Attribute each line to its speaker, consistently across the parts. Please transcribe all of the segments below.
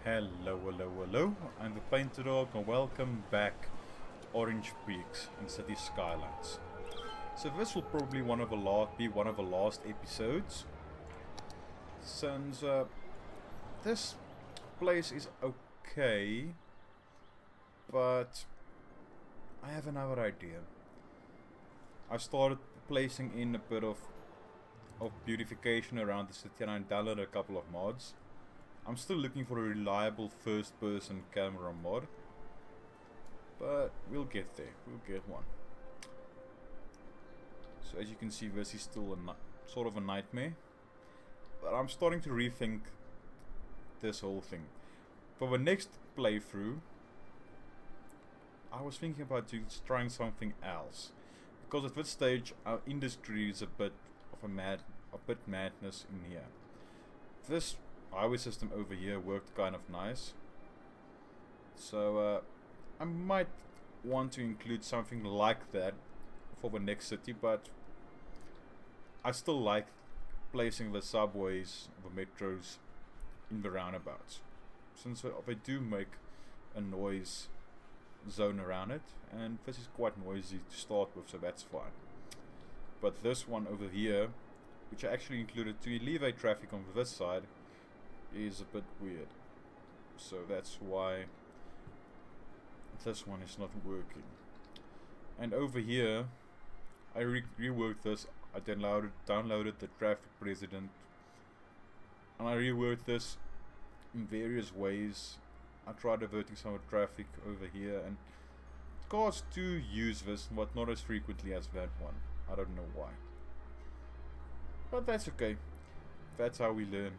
Speaker 1: Hello, hello, hello. I'm the Painter Dog and welcome back to Orange Peaks in City Skylines. So this will probably be one of the last episodes, since this place is okay, but I have another idea. I started placing in a bit of beautification around the city, and I downloaded a couple of mods. I'm still looking for a reliable first person camera mod, but we'll get there, we'll get one. So as you can see, this is still sort of a nightmare, but I'm starting to rethink this whole thing. For the next playthrough, I was thinking about trying something else, because at this stage our industry is a bit madness in here. This highway system over here worked kind of nice, so I might want to include something like that for the next city, but I still like placing the subways, the metros in the roundabouts, since they do make a noise zone around it, and this is quite noisy to start with, so that's fine. But this one over here, which I actually included to alleviate traffic on this side, is a bit weird, so that's why this one is not working. And over here I reworked this. I downloaded the traffic president, and I reworked this in various ways. I tried diverting some of the traffic over here, and cars do use this, but not as frequently as that one. I don't know why, but that's okay. That's how we learn.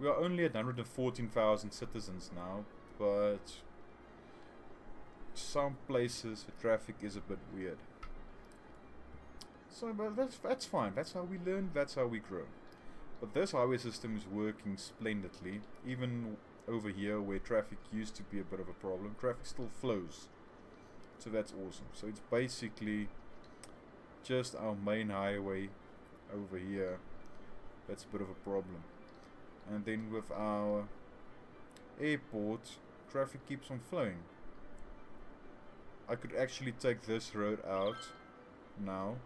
Speaker 1: We are only at 114,000 citizens now, but some places the traffic is a bit weird. So, but that's fine. That's how we learn, that's how we grow. But this highway system is working splendidly. Even over here where traffic used to be a bit of a problem, traffic still flows. So that's awesome. So it's basically just our main highway over here that's a bit of a problem. And then with our airport, traffic keeps on flowing. I could actually take this road out now,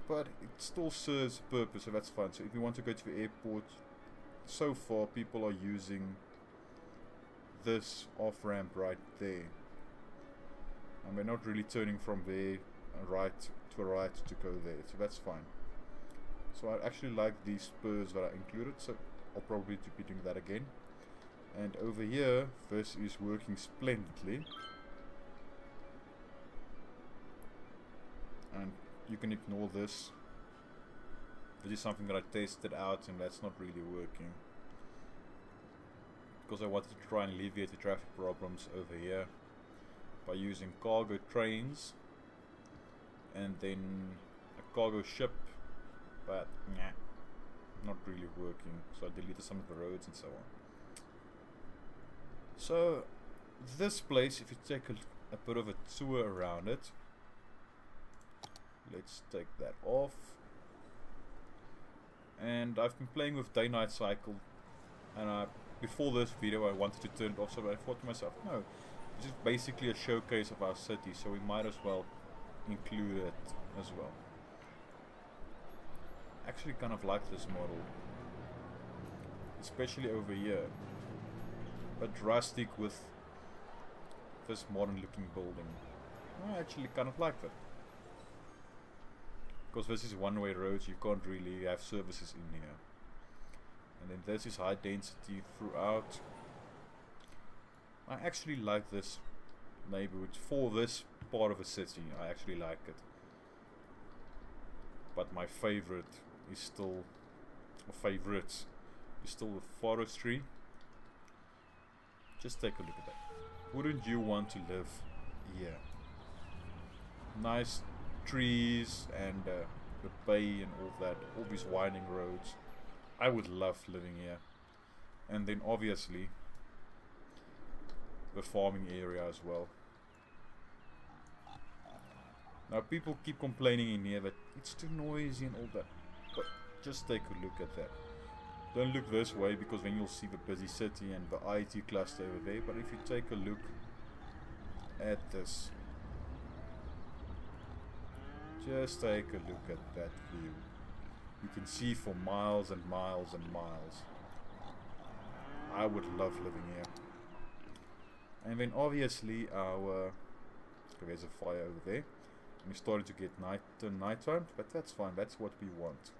Speaker 1: but it still serves a purpose, so that's fine. So if you want to go to the airport, so far people are using this off-ramp right there, and we're not really turning from there right to go there, so that's fine. So I actually like these spurs that I included, so I'll probably be doing that again. And over here, this is working splendidly. And you can ignore this. This is something that I tested out, and that's not really working, because I wanted to try and alleviate the traffic problems over here by using cargo trains and then a cargo ship, but nah, not really working. So I deleted some of the roads and so on. So this place, if you take a bit of a tour around it, let's take that off. And I've been playing with day-night cycle, and before this video I wanted to turn it off, so I thought to myself, no, this is basically a showcase of our city, so we might as well include it as well. Actually kind of like this model, especially over here, but rustic with this modern looking building. I actually kind of like that, because this is one-way roads, you can't really have services in here. And then this is high density throughout. I actually like this neighborhood for this part of the city. I actually like it, but my favorite is still, favorites is still the forestry. Just take a look at that. Wouldn't you want to live here? Nice trees and the bay and all that, all these winding roads. I would love living here. And then obviously the farming area as well. Now people keep complaining in here that it's too noisy and all that, but just take a look at that. Don't look this way because then you'll see the busy city and the IT cluster over there. But if you take a look at this, just take a look at that view. You can see for miles and miles and miles. I would love living here. And then obviously our there's a fire over there. And we're starting to get nighttime, but that's fine. That's what we want.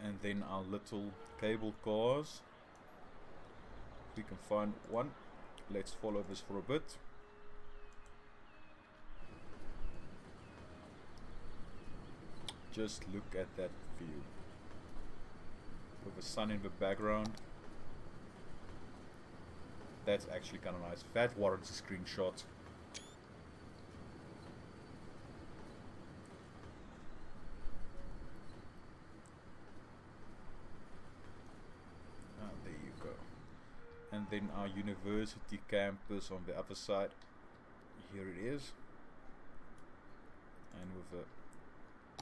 Speaker 1: And then our little cable cars. We can find one. Let's follow this for a bit. Just look at that view. With the sun in the background. That's actually kind of nice. That warrants a screenshot. There you go. And then our university campus on the other side. Here it is. And with the...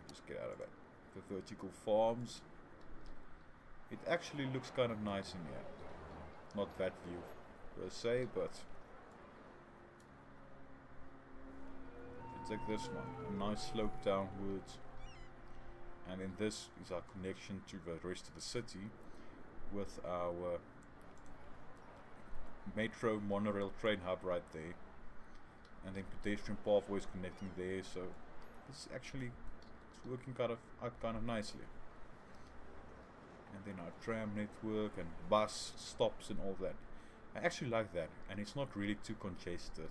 Speaker 1: just get out of it. The vertical farms. It actually looks kind of nice in here. Not that view per se, but it's like this one. A nice slope downwards. And then this is our connection to the rest of the city with our metro monorail train hub right there. And then pedestrian pathways connecting there, so it's actually working kind of nicely. And then our tram network and bus stops and all that. I actually like that, and it's not really too congested.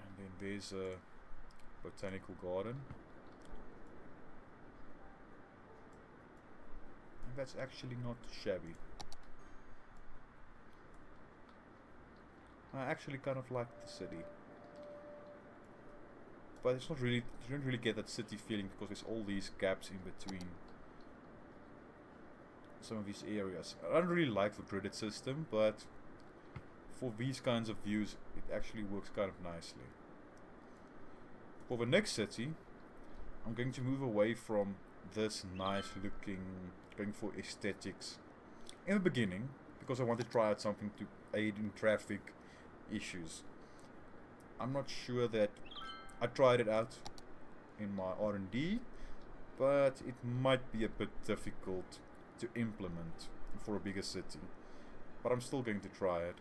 Speaker 1: And then there's a botanical garden. And that's actually not shabby. I actually kind of like the city. But it's not really, you don't really get that city feeling because there's all these gaps in between some of these areas. I don't really like the gridded system, but for these kinds of views it actually works kind of nicely. For the next city, I'm going to move away from this nice looking, going for aesthetics in the beginning, because I want to try out something to aid in traffic issues. I'm not sure that I tried it out in my R&D, but it might be a bit difficult to implement for a bigger city. But I'm still going to try it.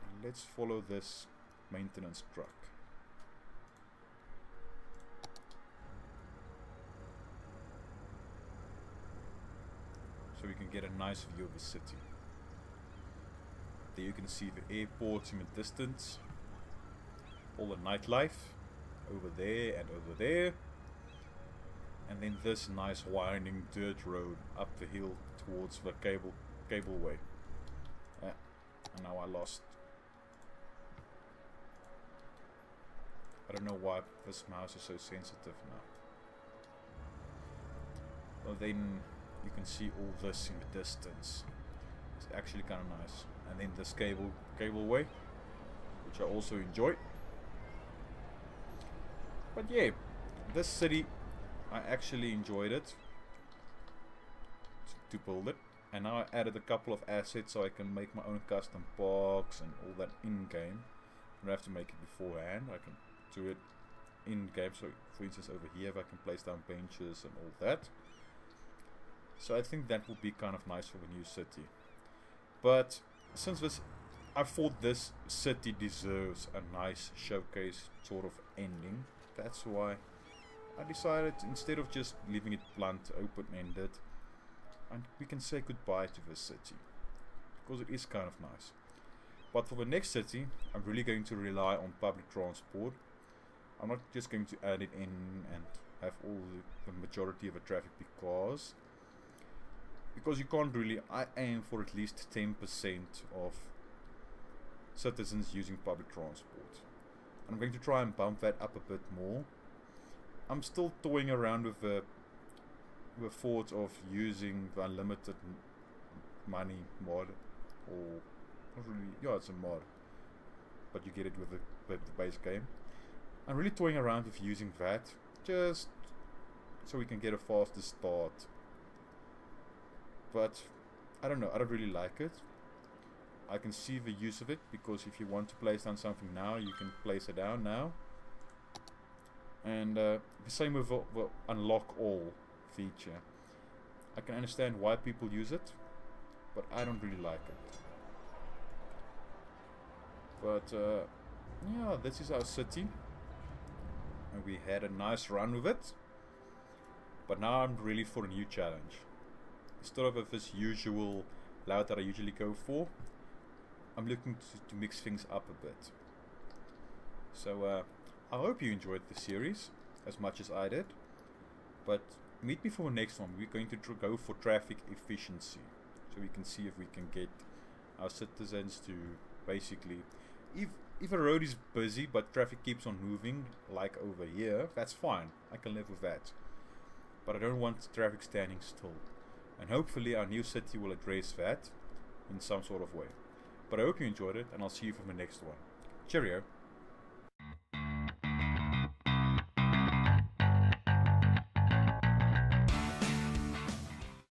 Speaker 1: And let's follow this maintenance truck. So we can get a nice view of the city. There you can see the airports in the distance, all the nightlife over there and over there, and then this nice winding dirt road up the hill towards the cableway. And now I lost. I don't know why this mouse is so sensitive now. Well, then you can see all this in the distance. It's actually kind of nice. And then this cableway, which I also enjoy. But yeah, this city, I actually enjoyed it to build it. And now I added a couple of assets so I can make my own custom parks and all that in-game. I don't have to make it beforehand, I can do it in-game. So for instance over here, if I can place down benches and all that. So I think that would be kind of nice for the new city. But since I thought this city deserves a nice showcase sort of ending, that's why I decided, instead of just leaving it blunt, open-ended, and we can say goodbye to this city, because it is kind of nice. But for the next city, I'm really going to rely on public transport. I'm not just going to add it in and have all the majority of the traffic be cars. Because you can't really, I aim for at least 10% of citizens using public transport. And I'm going to try and bump that up a bit more. I'm still toying around with the thought of using the unlimited money mod, or not really, yeah, it's a mod, but you get it with the the base game. I'm really toying around with using that, just so we can get a faster start. But I don't know, I don't really like it. I can see the use of it, because if you want to place down something now, you can place it down now. And the same with the unlock all feature. I can understand why people use it, but I don't really like it. But yeah, this is our city, and we had a nice run with it. But now I'm ready for a new challenge. Instead of this usual layout that I usually go for, I'm looking to mix things up a bit. So I hope you enjoyed the series as much as I did. But meet me for the next one. We're going to go for traffic efficiency, so we can see if we can get our citizens to basically, if a road is busy but traffic keeps on moving, like over here, that's fine. I can live with that. But I don't want traffic standing still. And hopefully our new city will address that in some sort of way. But I hope you enjoyed it, and I'll see you for the next one. Cheerio.